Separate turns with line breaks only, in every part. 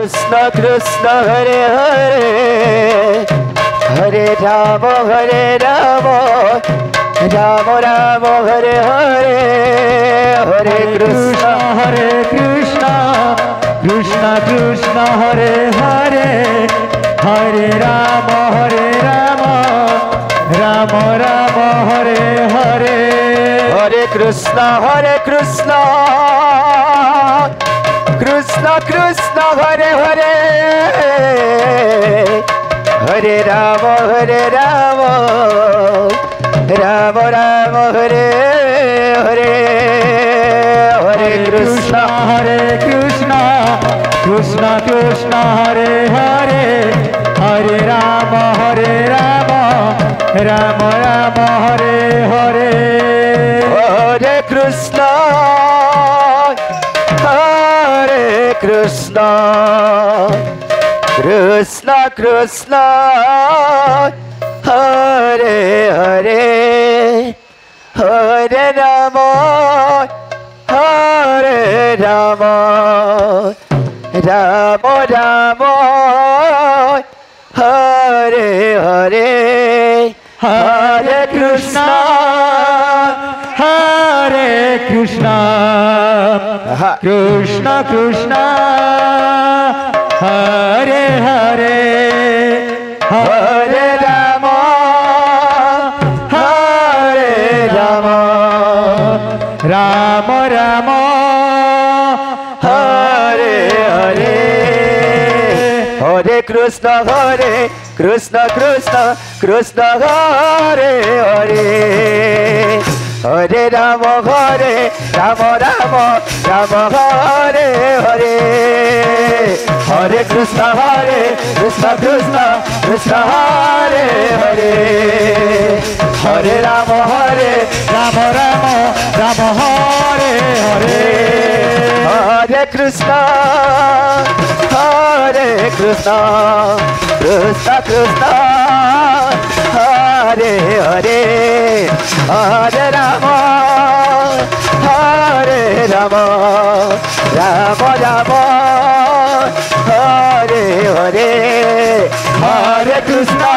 Krishna Krishna Hare Hare Hare Rama Rama Rama Hare Hare Hare Krishna
Krishna Krishna Hare Hare Hare Rama Rama Rama Hare Hare
Hare Krishna Krishna Krishna Hare Hare Hare Rama Rama Rama Hare Hare Hare Krishna
Krishna Krishna Hare Hare Hare Rama Rama Hare Hare
Hare Krishna Krishna Krishna Hare Hare Hare Rama Rama Rama Hare Hare Hare Krishna
Krishna Krishna Hare Hare
Hare Rama
Rama Rama
Hare Hare Hare Krishna Krishna Hare Hare Hare Rama Rama Hare Hare Hare Krishna Krishna Hare Hare Hare Rama
Rama Hare Hare
Hare Krishna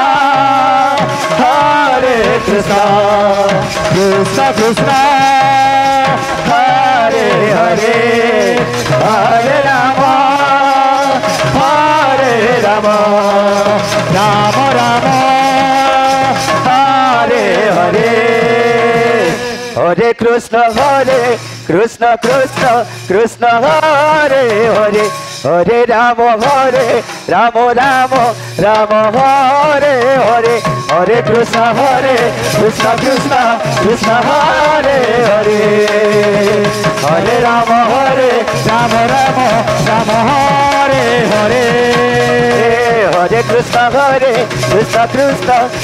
Krishna Hare Hare Hare Rama Rama Hare Hare Hare Krishna Krishna Hare Hare Hare Rama Rama Hare Hare Hare Krishna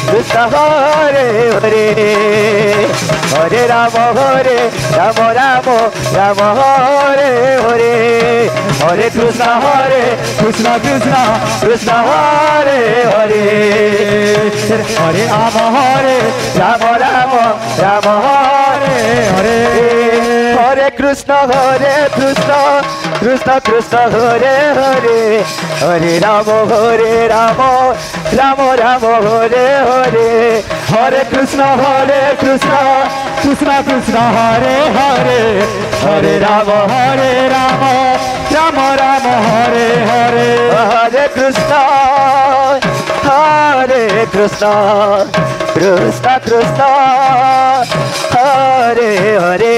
Krishna Hare Hare Hare Rama Rama Hare Hare Hare Krishna Krishna Hare Hare Hare Rama Rama Hare Hare Hare Krishna Krishna Hare Hare Hare Rama Rama Hare Hare Hare Krishna Krishna Hare Hare Hare Rama Rama Hare Hare Hare Krishna Krishna Hare Hare Hare Rama Rama Hare Hare Hare Krishna Krishna Hare Hare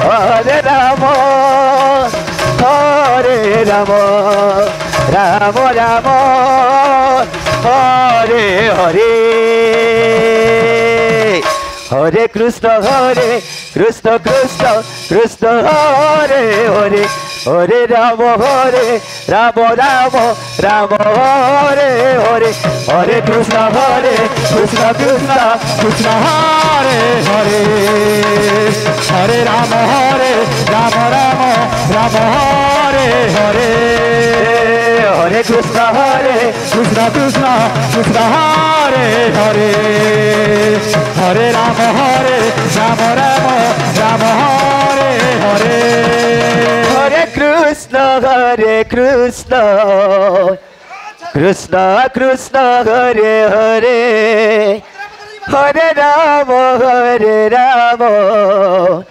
Hare Rama Rama Hare Hare Hare Krishna Krishna Hare Hare Hare Rama Rama Hare Hare Hare Krishna Krishna Hare Hare Hare Rama Rama Hare Hare Hare Krishna Krishna
Hare Hare Hare Rama Rama Hare Hare
Hare Krishna
Krishna Hare Hare Hare Rama Rama Hare Hare
Hare Krishna Krishna Hare Krishna Krishna Krishna Hare Hare Hare Rama Hare Rama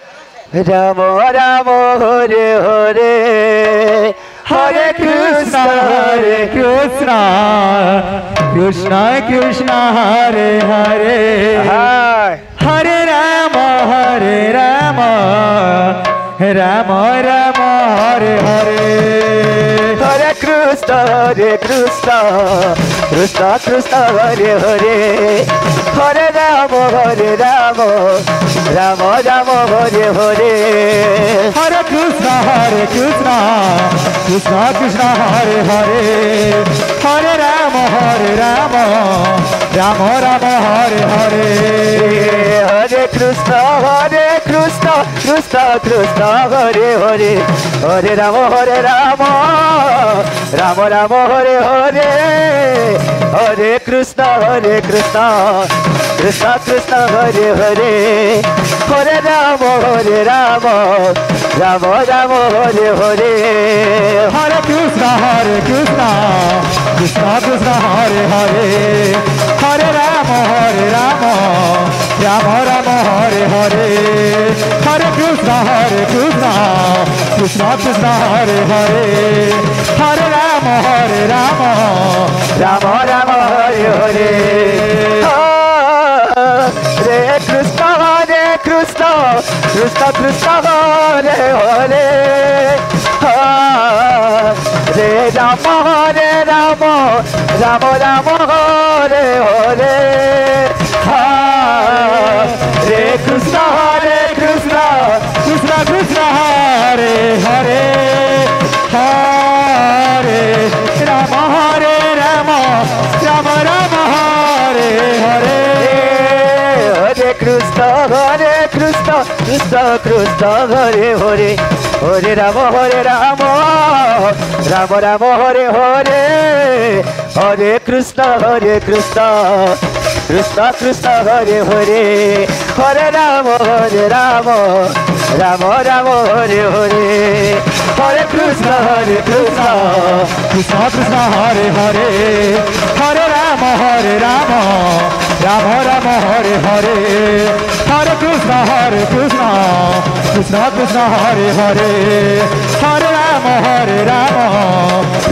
Rama Rama Hare Hare Hare Krishna Hare
Krishna Krishna Krishna Hare Hare Hare Rama Rama Rama Hare Hare
Hare Krishna Krishna Krishna Hare Hare Hare Rama Rama Rama Hare Hare
Hare Krishna Krishna Krishna Hare Hare Hare Rama Rama Rama Hare Hare
Hare Krishna Krishna Krishna Hare Hare Hare Rama Rama Rama Hare Hare Hare Krishna Krishna Krishna Hare Hare Hare Rama Rama Rama Hare Hare
Hare Krishna Krishna Krishna Hare Hare Hare Rama Rama Rama Hare Hare Hare Krishna Krishna Krishna Hare Hare Hare Rama
Rama Rama Hare Hare Hare Krishna Krishna Krishna Hare Hare Hare Rama Rama Rama Hare Hare Hare Krishna
Krishna Krishna Hare Hare Hare Rama Rama Rama Hare Hare
Hare Krishna Krishna Hare Hare Hare Rama Rama Rama Hare Hare Hare Krishna Krishna Hare Hare Hare Rama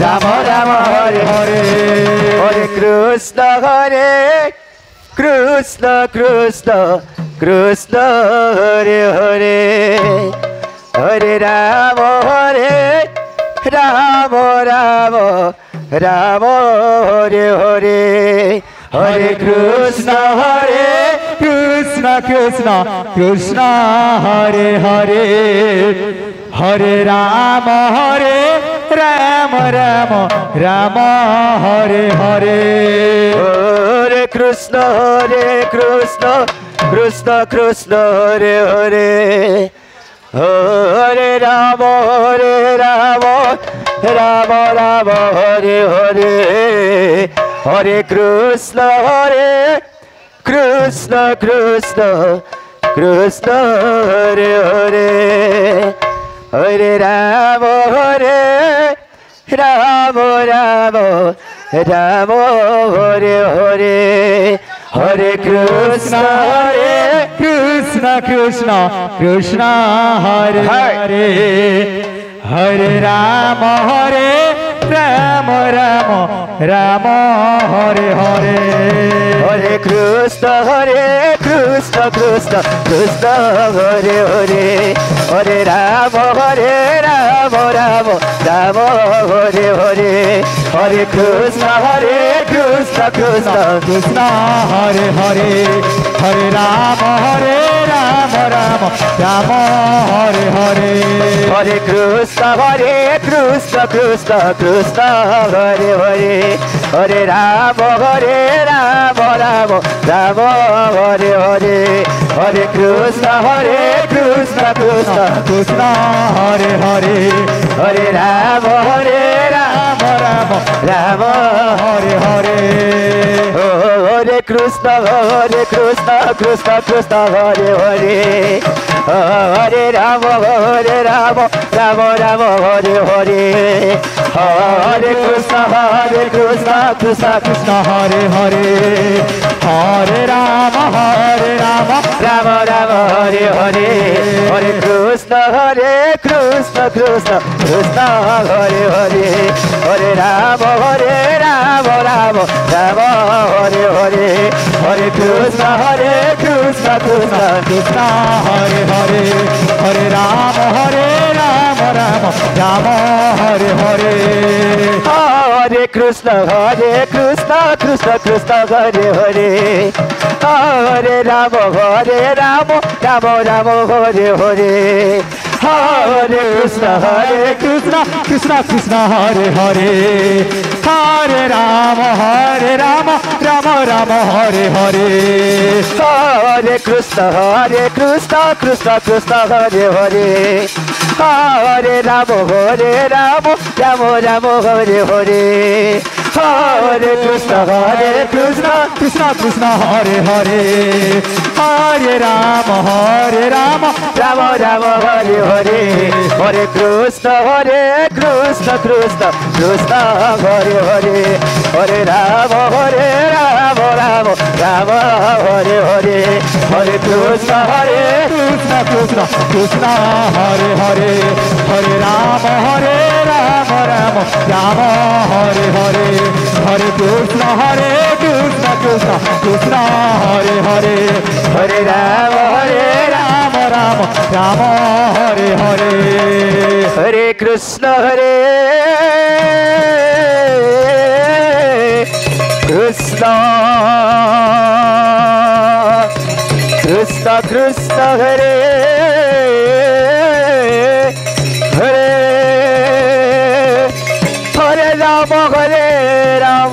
Rama Rama Hare Hare Hare Krishna
Krishna Hare Hare Hare Rama Rama Rama Hare Hare Hare Krishna Krishna Hare Hare Hare Rama Rama Rama Hare Hare
Hare Krishna Krishna Hare Hare Hare Rama Rama Hare Hare Hare
Krishna Krishna Hare Hare Hare Rama Rama Hare Hare
Hare Krishna Krishna Hare Hare Hare Rama Rama Hare Hare Hare Krishna Krishna Hare Hare Hare Rama Rama Hare Hare Hare Krishna
Krishna Hare Hare Hare Rama Rama Hare Hare
Hare Krishna Krishna Hare Hare Hare Rama Rama Hare Hare Hare Krishna
Krishna Hare Hare Hare Rama Rama Hare Hare
Hare Krishna Krishna Hare Hare Hare Rama Rama Hare Hare Hare Krishna
Krishna Hare Hare
Hare Rama
Rama Hare Hare
Hare Krishna Krishna Hare Hare Hare Rama, Rama Rama, Hare Hare. Hare Krishna, Krishna
Krishna Hare Hare, Hare Rama, Rama
Rama, Hare Hare. Hare Krishna, Krishna Krishna, Hare Hare. Hare Rama, Rama, Rama Hare Hare. Hare Krishna, Krishna
Krishna Hare Hare, Hare Rama, Rama Hare Hare.
Hare Krishna, Krishna Krishna Hare Hare. Hare Rama, Rama Hare Hare. Hare Krishna,
Krishna Krishna Hare Hare, Hare Rama, Rama Hare Hare.
Hare Krishna, Krishna Hare Hare. Hare Rama, Rama Hare Hare. Hare Krishna,
Krishna Hare Hare, Hare Rama, Rama
Hare Hare. Hare Krishna, Krishna Hare Hare. Hare Rama, Rama Hare Hare. Hare Krishna,
Krishna Hare Hare, Hare Rama, Rama Hare Hare. Hare Krishna, Krishna Hare Hare,
Hare Rama,
Rama Hare Hare.
Hare Krishna, Krishna Hare Hare. Hare Rama,